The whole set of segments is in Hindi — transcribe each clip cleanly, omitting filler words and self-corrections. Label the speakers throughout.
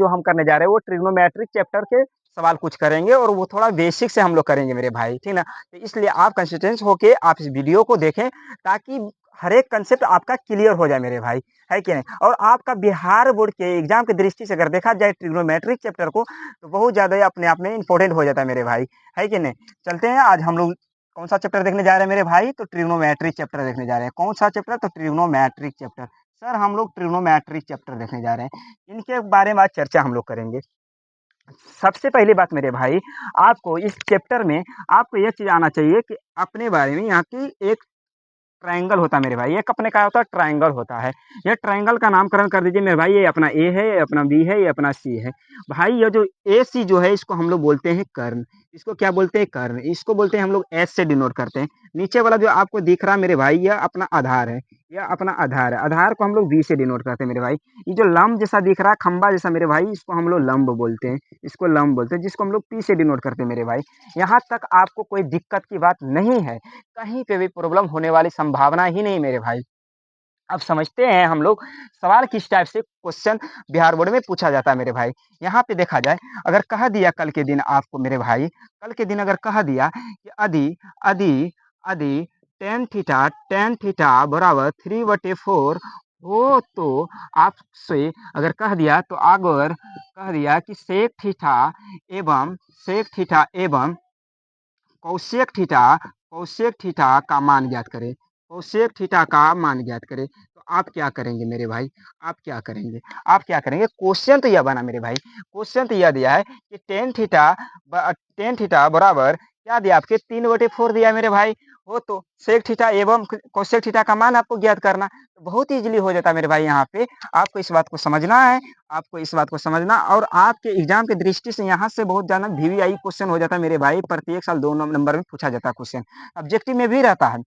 Speaker 1: जो हम करने जा रहे हैं वो ट्रिग्नोमेट्रिक चैप्टर के सवाल कुछ करेंगे और वो थोड़ा बेसिक से हम लोग करेंगे मेरे भाई, ठीक ना? तो इसलिए आप कंसिस्टेंट होके आप इस वीडियो को देखें ताकि हर एक कंसेप्ट आपका क्लियर हो जाए मेरे भाई, है कि नहीं? और आपका बिहार बोर्ड के एग्जाम की दृष्टि से अगर देखा जाए ट्रिग्नोमेट्रिक चैप्टर को तो बहुत ज़्यादा अपने आप में इंपॉर्टेंट हो जाता है मेरे भाई, है कि नहीं? चलते हैं आज हम लोग कौन सा चैप्टर देखने जा रहे हैं मेरे भाई? तो ट्रिग्नोमेट्रिक चैप्टर देखने जा रहे हैं। कौन सा चैप्टर? तो ट्रिग्नोमेट्रिक चैप्टर। सर हम लोग ट्रिग्नोमेट्रिक चैप्टर देखने जा रहे हैं। इनके बारे में आज चर्चा हम लोग करेंगे। सबसे पहली बात मेरे भाई, आपको इस चैप्टर में आपको ये चीज़ आना चाहिए कि अपने बारे में यहाँ की एक ट्रायंगल होता है मेरे भाई, एक अपने क्या होता है ट्रायंगल होता है। ये ट्रायंगल का नामकरण कर दीजिए मेरे भाई, ये अपना ए है, ये अपना बी है, ये अपना सी है। भाई ये जो ए सी जो है इसको हम लोग बोलते हैं कर्ण। इसको क्या बोलते हैं? कर्ण। इसको बोलते हैं हम लोग एस से डिनोट करते हैं। नीचे वाला जो आपको दिख रहा है मेरे भाई यह अपना आधार है, यह अपना आधार है। आधार को हम लोग बी से डिनोट करते हैं मेरे भाई। ये जो लंब जैसा दिख रहा है, खंबा जैसा मेरे भाई, इसको हम लोग लंब बोलते हैं। इसको लंब बोलते हैं, जिसको हम लोग पी से डिनोट करते हैं मेरे भाई। यहाँ तक आपको कोई दिक्कत की बात नहीं है, कहीं पे भी प्रॉब्लम होने वाली संभावना ही नहीं मेरे भाई। अब समझते हैं हम लोग सवाल किस टाइप से क्वेश्चन बिहार बोर्ड में पूछा जाता है मेरे भाई। यहाँ पे देखा जाए, अगर कह दिया कल के दिन आपको मेरे भाई, कल के दिन अगर कह दिया कि अदि अदि अदि टेन थीटा बराबर 3/4 हो, तो आपसे अगर कह दिया तो अगर कह दिया कि सेक थीटा एवं कौशेक थीटा का मान ज्ञात करें। कौशेक थीटा का मान ज्ञात करें, तो आप क्या करेंगे मेरे भाई? आप क्या करेंगे? आप क्या करेंगे? क्वेश्चन तो यह बना मेरे भाई, क्वेश्चन तो यह दिया है कि टेन थीटा बराबर क्या दिया आपके 3/4 दिया मेरे भाई। हो तो सेक थीटा एवं कौशेक थीटा का मान आपको ज्ञात करना, तो बहुत इजीली हो जाता है मेरे भाई। यहाँ पे आपको इस बात को समझना है, आपको इस बात को समझना, और आपके एग्जाम की दृष्टि से यहाँ से बहुत ज्यादा वीवीआई क्वेश्चन हो जाता है मेरे भाई। प्रत्येक साल 2 नंबर में पूछा जाता है क्वेश्चन, ऑब्जेक्टिव में भी रहता है।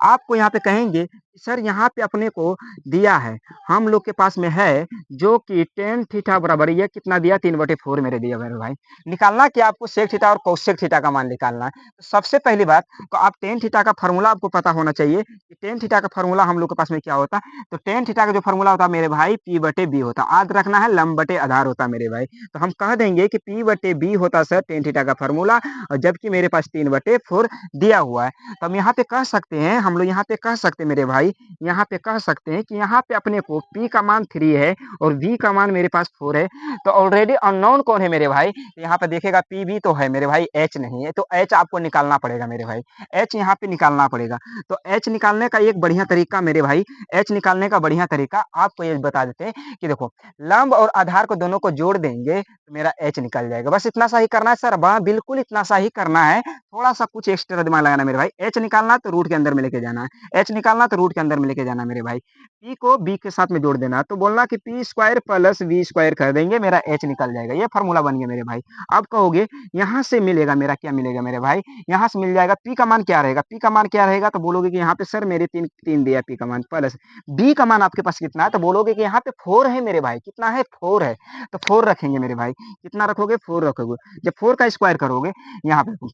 Speaker 1: आपको यहाँ पे कहेंगे सर यहाँ पे अपने को दिया है, हम लोग के पास में है जो कि टेन थीटा बराबर ये कितना दिया 3/4 मेरे दिया मेरे भाई। निकालना कि आपको सेक थीटा और कौशेक थीटा का मान निकालना है। तो सबसे पहली बात तो आप टेन थीटा का फार्मूला आपको पता होना चाहिए कि टेन थीटा का फार्मूला हम लोग के पास में क्या होता है। तो टेन थीटा का जो फार्मूला होता है मेरे भाई P/B होता है। याद रखना है, लंब बटे आधार होता है मेरे भाई। तो हम कह देंगे कि P/B होता सर टेन थीटा का फार्मूला, और जबकि मेरे पास 3/4 दिया हुआ है। तो हम यहाँ पे कह सकते हैं, हम लोग यहाँ पे कह सकते हैं मेरे भाई, यहाँ पे कह सकते हैं कि यहाँ पे अपने को P का मान 3 है और V का मान मेरे पास 4 है। तो ऑलरेडी अननोन कौन है मेरे भाई? यहाँ पे देखेगा P भी तो है मेरे भाई, H नहीं है। तो H आपको निकालना पड़ेगा मेरे भाई, H यहाँ पे निकालना पड़ेगा। तो H निकालने का एक बढ़िया तरीका मेरे भाई, H निकालने का बढ़िया तरीका आपको ये बता देते हैं कि देखो, लंब और आधार को दोनों को जोड़ देंगे तो मेरा H निकल जाएगा। बस इतना सा ही करना है सर, बिल्कुल इतना सा ही करना है, थोड़ा सा कुछ एक्स्ट्रा दिमाग लगाना मेरे भाई। H निकालना तो रूट के अंदर में लेके जाना है, H निकालना तो रूट के अंदर में लेके जाना मेरे भाई। P को B के साथ में जोड़ देना, तो बोलना कि P² + V² कर देंगे, मेरा H निकल जाएगा। ये फार्मूला बन गया मेरे भाई। अब कहोगे यहाँ से मिलेगा मेरा क्या मिलेगा मेरे भाई? यहाँ से मिल जाएगा P का मान क्या रहेगा? P का मान क्या रहेगा? तो बोलोगे कि यहाँ पे सर मेरे 3 दिया P का मान, प्लस B का मान आपके पास कितना है? तो बोलोगे कि यहाँ पे 4 है मेरे भाई। कितना है? 4 है। तो 4 रखेंगे मेरे भाई। कितना रखोगे? 4 रखोगे। जब 4 का स्क्वायर करोगे, यहाँ पे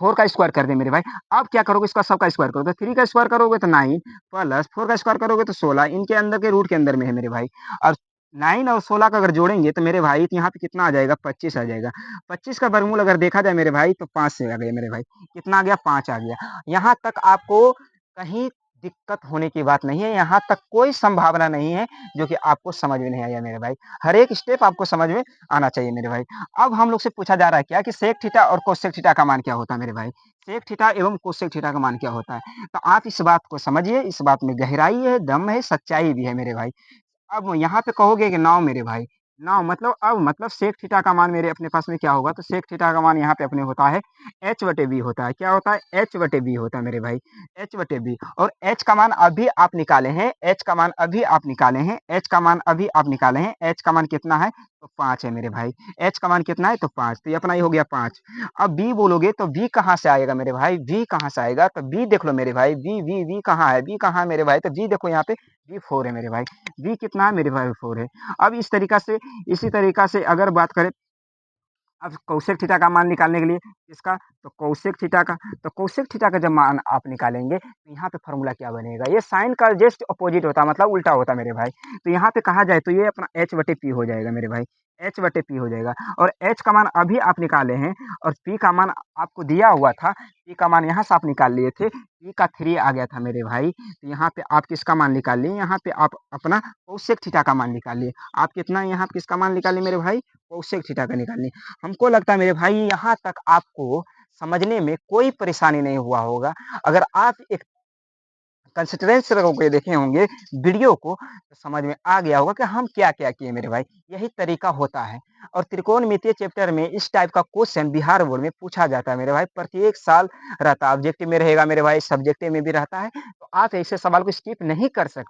Speaker 1: 4 का स्क्वायर कर दे मेरे भाई। अब क्या करोगे? इसका सबका स्क्वायर करोगे, 3 का स्क्वायर करोगे तो 9, प्लस 4 का स्क्वायर करोगे तो 16, इनके अंदर के रूट के अंदर में है मेरे भाई। और 9 और 16 का अगर जोड़ेंगे तो मेरे भाई यहाँ पे कितना आ जाएगा? 25 आ जाएगा। 25 का वर्गमूल अगर देखा जाए मेरे भाई तो 5 से आ गया मेरे भाई। कितना आ गया? 5 आ गया। यहाँ तक आपको कहीं दिक्कत होने की बात नहीं है, यहाँ तक कोई संभावना नहीं है जो कि आपको समझ में नहीं आया मेरे भाई। हर एक स्टेप आपको समझ में आना चाहिए मेरे भाई। अब हम लोग से पूछा जा रहा है क्या कि सेक थीटा और कोसेक थीटा का मान क्या होता है मेरे भाई? सेक थीटा एवं कोसेक थीटा का मान क्या होता है? तो आप इस बात को समझिए, इस बात में गहराई है, दम है, सच्चाई भी है मेरे भाई। अब यहाँ पे कहोगे कि 9 मेरे भाई, 9 मतलब अब मतलब सेक थीटा का मान मेरे अपने पास में क्या होगा? तो सेक थीटा का मान यहाँ पे अपने होता है H/B होता है। क्या होता है? H/B होता है मेरे भाई, H/B। और H का मान अभी आप निकाले हैं, H का मान अभी आप निकाले हैं, H का मान अभी आप निकाले हैं। H का मान कितना है? तो 5 है मेरे भाई। H का मान कितना है? तो 5। तो ये अपना ही हो गया 5। अब B बोलोगे तो B कहाँ से आएगा मेरे भाई? B कहाँ से आएगा? तो B देख लो मेरे भाई, B कहाँ है? B कहाँ है मेरे भाई? तो B देखो यहाँ पे, B 4 है मेरे भाई। B कितना है मेरे भाई? 4 है। अब इसी तरीका से अगर बात करें अब कौशिक थीटा का मान निकालने के लिए, इसका तो कौशिक थीटा का, तो कौशिक थीटा का जब मान आप निकालेंगे तो यहाँ पे फॉर्मूला क्या बनेगा? ये साइन का जस्ट अपोजिट होता है, मतलब उल्टा होता है मेरे भाई। तो यहाँ पे कहा जाए तो ये अपना H/P हो जाएगा मेरे भाई, एच बटे पी हो जाएगा। और एच का मान अभी आप निकाले हैं और पी का मान आपको दिया हुआ था, पी का मान यहाँ से आप निकाल लिए थे, पी का 3 आ गया था मेरे भाई। तो यहाँ पे आप किसका मान निकाल लिए, यहाँ पे आप अपना कोसेक थीटा का मान निकाल लिए। आप कितना यहाँ पे किसका मान निकाल लिए मेरे भाई, कोसेक थीटा का निकाल लिए। हमको लगता है मेरे भाई यहाँ तक आपको समझने में कोई परेशानी नहीं हुआ होगा। अगर आप एक कंसिस्टेंस के देखे होंगे वीडियो को, तो समझ में आ गया होगा कि हम क्या-क्या किए मेरे भाई। यही तरीका होता है। और त्रिकोणमितीय चैप्टर में इस टाइप का क्वेश्चन बिहार बोर्ड में पूछा जाता है मेरे भाई, प्रत्येक साल रहता है। ऑब्जेक्टिव में रहेगा मेरे भाई, सब्जेक्टिव में भी रहता है। तो आप ऐसे सवाल को स्किप नहीं कर सकते।